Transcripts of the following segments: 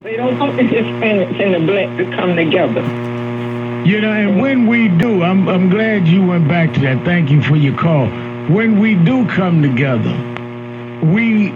They don't want the Hispanics and the black to come together. And when we do, I'm glad you went back to that. Thank you for your call. When we do come together, we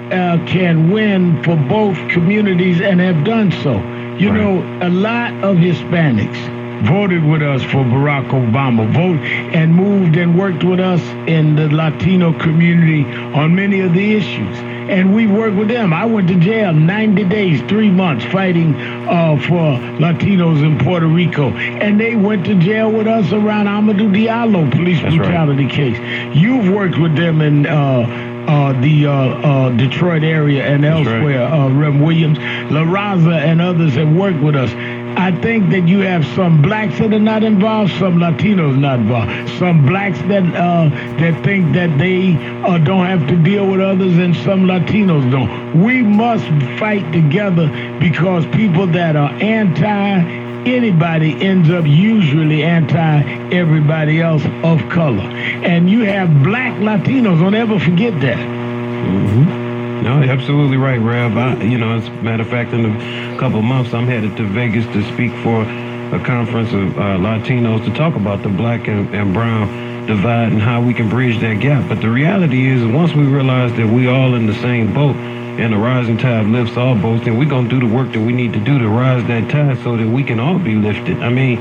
can win for both communities and have done so. A lot of Hispanics voted with us for Barack Obama, voted and moved and worked with us in the Latino community on many of the issues. And we worked with them. I went to jail 90 days, 3 months, fighting for Latinos in Puerto Rico. And they went to jail with us around Amadou Diallo police brutality case. You've worked with them in the Detroit area and elsewhere. Rem Williams, La Raza, and others have worked with us. I think that you have some blacks that are not involved, some Latinos not involved, some blacks that think that they don't have to deal with others, and some Latinos don't. We must fight together because people that are anti-anybody ends up usually anti-everybody else of color. And you have black Latinos. Don't ever forget that. Mm-hmm. No, you're absolutely right, Rev. As a matter of fact, in a couple of months, I'm headed to Vegas to speak for a conference of Latinos to talk about the black and brown divide and how we can bridge that gap. But the reality is, once we realize that we all in the same boat and the rising tide lifts all boats, then we're going to do the work that we need to do to rise that tide so that we can all be lifted. I mean,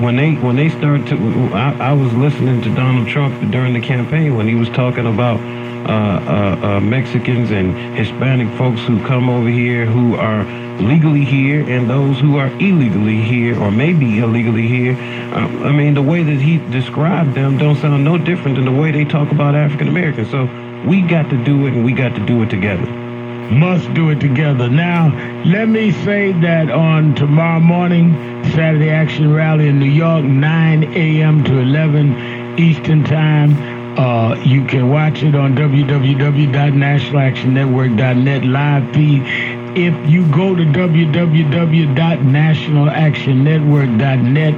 when they start to, I was listening to Donald Trump during the campaign when he was talking about Mexicans and Hispanic folks who come over here who are legally here and those who are illegally here or maybe illegally here. The way that he described them don't sound no different than the way they talk about African Americans. So we got to do it, and we got to do it together. Must do it together. Now, let me say that on tomorrow morning, Saturday Action Rally in New York, 9 a.m. to 11 Eastern Time. You can watch it on www.nationalactionnetwork.net live feed. If you go to www.nationalactionnetwork.net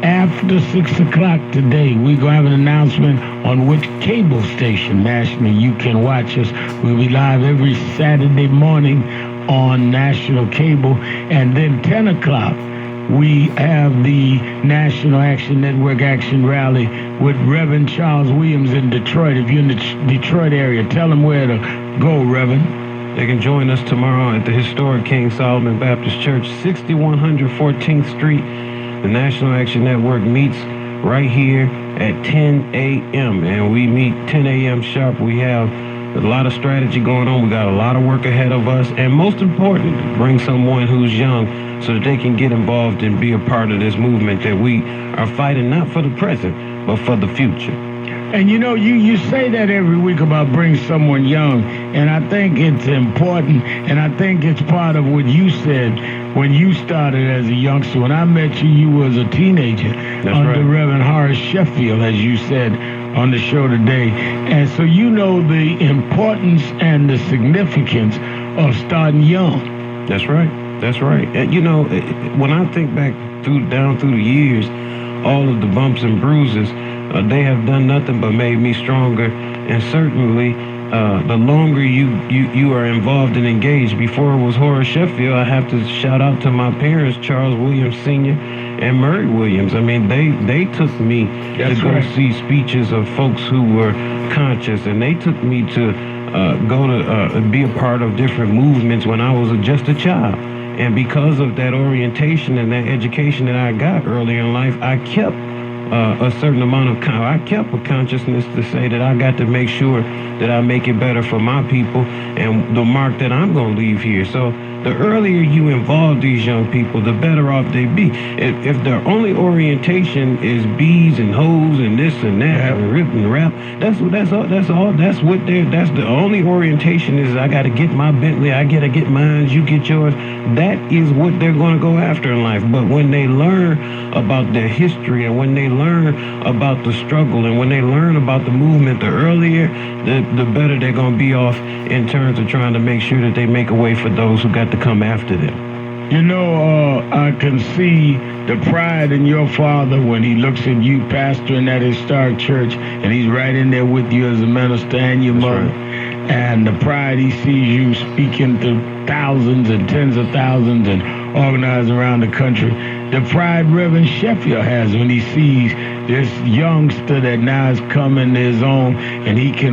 after 6 o'clock today, we're going to have an announcement on which cable station nationally you can watch us. We'll be live every Saturday morning on national cable. And then 10 o'clock, we have the National Action Network Action Rally with Reverend Charles Williams in Detroit. If you're in the Detroit area, tell them where to go, Reverend. They can join us tomorrow at the historic King Solomon Baptist Church, 6100 14th Street. The National Action Network meets right here at 10 a.m. and we meet 10 a.m. sharp. We have a lot of strategy going on. We got a lot of work ahead of us. And most important, bring someone who's young so that they can get involved and be a part of this movement that we are fighting not for the present, but for the future. And you say that every week about bring someone young, and I think it's important, and I think it's part of what you said when you started as a youngster. When I met you, you was a teenager. That's under right. Reverend Horace Sheffield, as you said on the show today. And so you know the importance and the significance of starting young. That's right. That's right. And, when I think back down through the years, all of the bumps and bruises, they have done nothing but made me stronger. And certainly, the longer you are involved and engaged. Before it was Horace Sheffield, I have to shout out to my parents, Charles Williams Sr. and Murray Williams. I mean, they took me to go see speeches of folks who were conscious, and they took me to go to be a part of different movements when I was just a child. And because of that orientation and that education that I got early in life, I kept a certain amount of I kept a consciousness to say that I got to make sure that I make it better for my people and the mark that I'm going to leave here. So the earlier you involve these young people, the better off they be. If their only orientation is bees and hoes and this and that and rip and rap, that's the only orientation is I got to get my Bentley, I got to get mine, you get yours. That is what they're going to go after in life. But when they learn about their history and when they learn about the struggle and when they learn about the movement, the earlier, the better they're going to be off in terms of trying to make sure that they make a way for those who got to come after them. I can see the pride in your father when he looks at you pastoring that historic church, and he's right in there with you as a minister and your mother. Right. and the pride he sees you speaking to thousands and tens of thousands and organizing around the country. The pride Reverend Sheffield has when he sees this youngster that now is coming to his own and he can